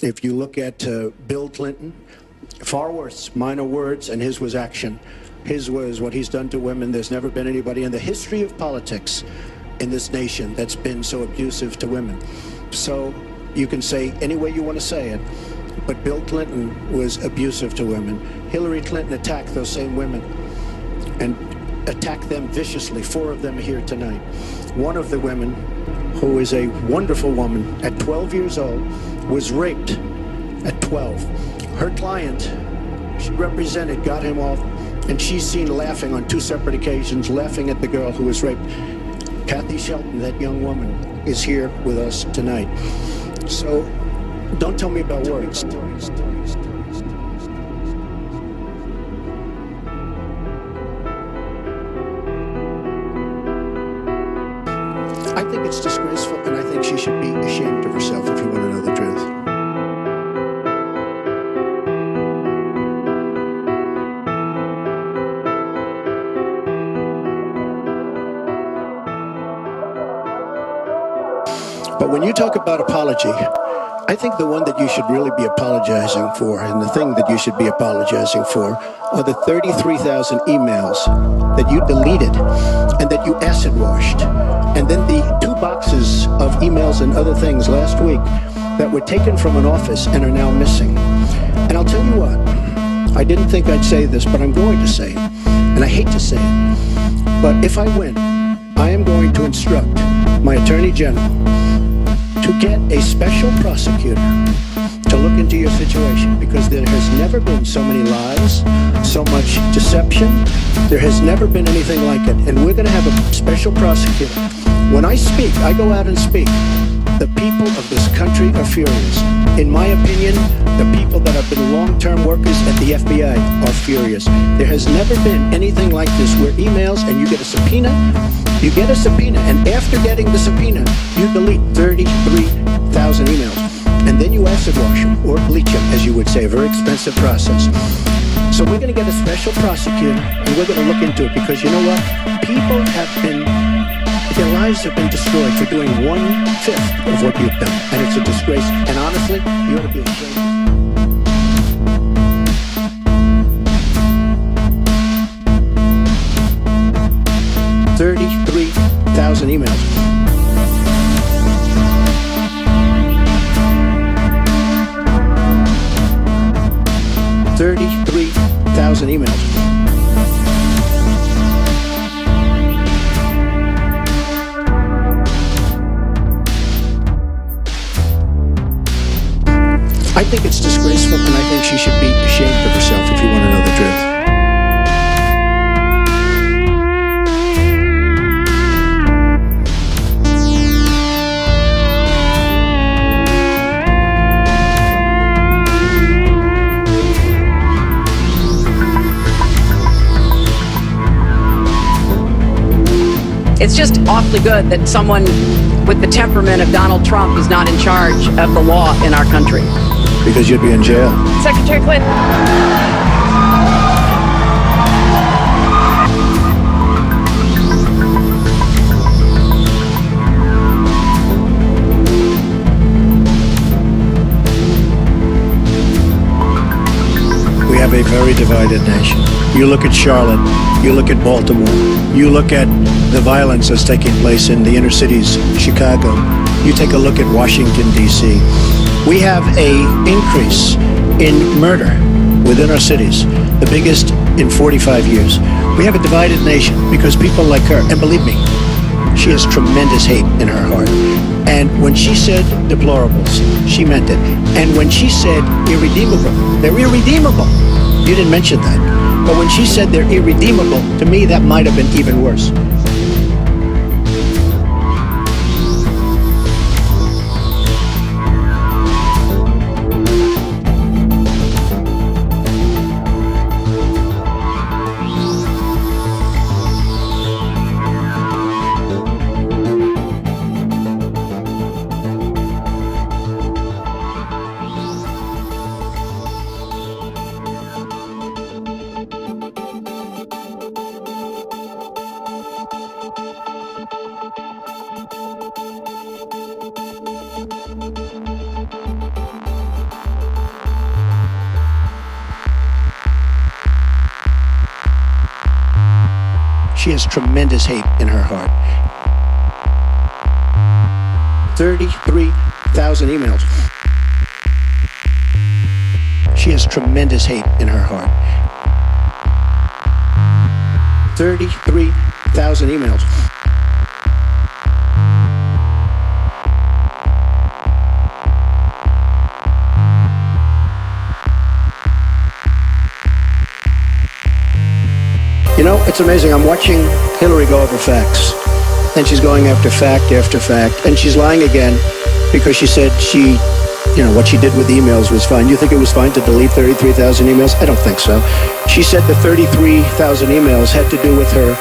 If you look at Bill Clinton, far worse, minor words, and his was action. His was what he's done to women. There's never been anybody in the history of politics in this nation that's been so abusive to women. So you can say any way you want to say it, but Bill Clinton was abusive to women. Hillary Clinton attacked those same women and attacked them viciously. 4 of them are here tonight. One of the women, who is a wonderful woman, at 12 years old, was raped at 12. Her client, she represented, got him off, and she's seen laughing on 2 separate occasions, laughing at the girl who was raped. Kathy Shelton, that young woman, is here with us tonight. So don't tell me about words. I think it's disgraceful, and I think she should be ashamed of herself, if you want to know the truth. But when you talk about apology, I think the one that you should really be apologizing for, and the thing that you should be apologizing for, are the 33,000 emails that you deleted and that you acid washed. And then the 2 boxes of emails and other things last week that were taken from an office and are now missing. And I'll tell you what, I didn't think I'd say this, but I'm going to say it. And I hate to say it, but if I win, I am going to instruct my Attorney General to get a special prosecutor to look into your situation, because there has never been so many lies, so much deception. There has never been anything like it, and we're going to have a special prosecutor. When I speak, I go out and speak. The people of this country are furious. In my opinion, the people that have been long-term workers at the FBI are furious. There has never been anything like this, where emails, and you get a subpoena, and after getting the subpoena, you delete 33,000 emails. And then you acid wash them, or bleach them, as you would say, a very expensive process. So we're going to get a special prosecutor, and we're going to look into it, because you know what? People have been, their lives have been destroyed for doing 1/5 of what you've done. And it's a disgrace. And honestly, you ought to be ashamed. 33,000 emails. $33,000 emails. I think it's disgraceful, and I think she should be ashamed of herself, if you want to know the truth. It's just awfully good that someone with the temperament of Donald Trump is not in charge of the law in our country. Because you'd be in jail. Secretary Clinton. We have a very divided nation. You look at Charlotte, you look at Baltimore, you look at the violence that's taking place in the inner cities, Chicago, you take a look at Washington, D.C. We have an increase in murder within our cities, the biggest in 45 years. We have a divided nation because people like her, and believe me, she has tremendous hate in her heart. And when she said deplorables, she meant it. And when she said irredeemable, they're irredeemable. You didn't mention that. But when she said they're irredeemable, to me that might have been even worse. She has tremendous hate in her heart. 33,000 emails. She has tremendous hate in her heart. 33,000 emails. You know, it's amazing. I'm watching Hillary go over facts. And she's going after fact after fact. And she's lying again because she said what she did with emails was fine. You think it was fine to delete 33,000 emails? I don't think so. She said the 33,000 emails had to do with her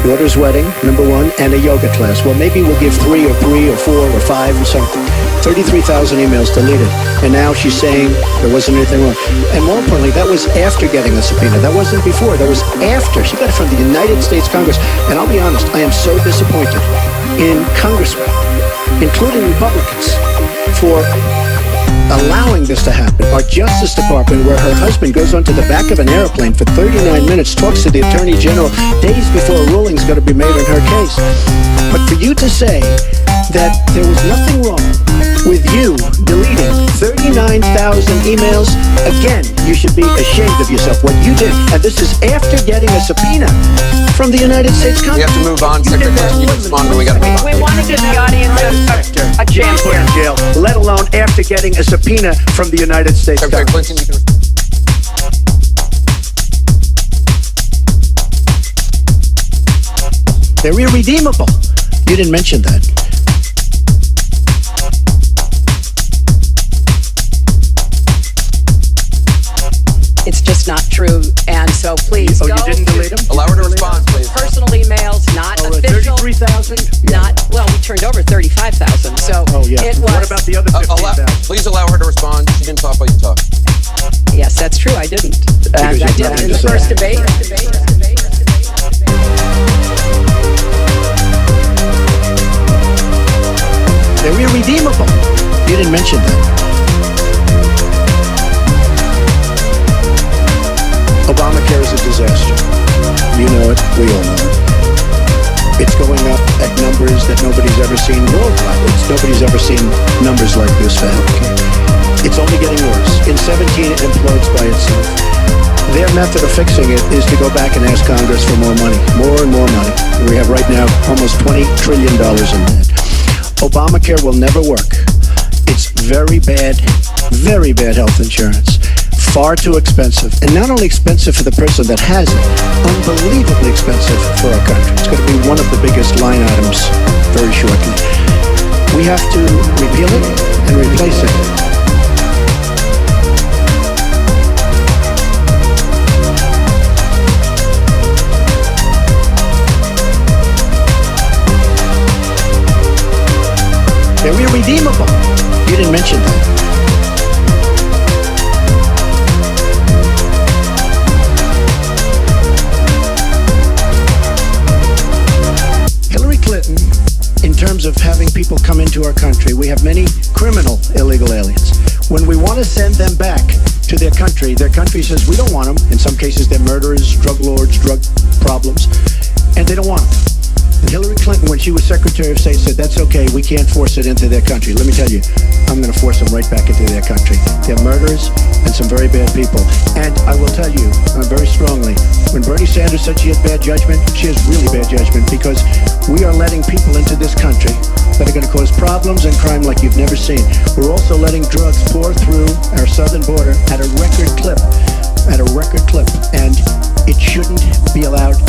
daughter's wedding, number one, and a yoga class. Well, maybe we'll give 3 or 4 or 5 or something. 33,000 emails deleted. And now she's saying there wasn't anything wrong. And more importantly, that was after getting a subpoena. That wasn't before. That was after. She got it from the United States Congress. And I'll be honest, I am so disappointed in congressmen, including Republicans, for allowing this to happen. Our Justice Department, where her husband goes onto the back of an airplane for 39 minutes, talks to the Attorney General days before a ruling is going to be made on her case. But for you to say that there was nothing wrong with you deleting 39,000 emails, again, you should be ashamed of yourself. What you did, and this is after getting a subpoena from the United States Congress. We have to move on. Secretary, you can respond, but we got to move on. We want to give the audience a chance Put here. in jail, let alone after getting a subpoena from the United States Secretary Congress. Clinton, you can. They're irredeemable. You didn't mention that. It's just not true, and so please go. You didn't delete them? Allow her to respond, please. Personal emails, not official. 33,000? Not, well, we turned over 35,000, so it was. What about the other 15,000? Please allow her to respond. She didn't talk while you talked. Yes, that's true, I didn't. And you I have did nothing in to the say. first debate. They're irredeemable. You didn't mention that. Obamacare is a disaster. You know it. We all know it. It's going up at numbers that nobody's ever seen worldwide. Nobody's ever seen numbers like this for healthcare. It's only getting worse. In 17, it implodes by itself. Their method of fixing it is to go back and ask Congress for more money, more and more money. We have right now almost $20 trillion in debt. Obamacare will never work. It's very bad health insurance. Far too expensive. And not only expensive for the person that has it, unbelievably expensive for our country. It's going to be one of the biggest line items very shortly. We have to repeal it and replace it. They're irredeemable. You didn't mention that. Hillary Clinton, in terms of having people come into our country, we have many criminal illegal aliens. When we want to send them back to their country says we don't want them. In some cases, they're murderers, drug lords, drug problems, and they don't want them. And Hillary Clinton, when she was Secretary of State, said, that's okay, we can't force it into their country. Let me tell you, I'm going to force them right back into their country. They're murderers and some very bad people. And I will tell you very strongly, when Bernie Sanders said she had bad judgment, she has really bad judgment, because we are letting people into this country that are going to cause problems and crime like you've never seen. We're also letting drugs pour through our southern border at a record clip. And it shouldn't be allowed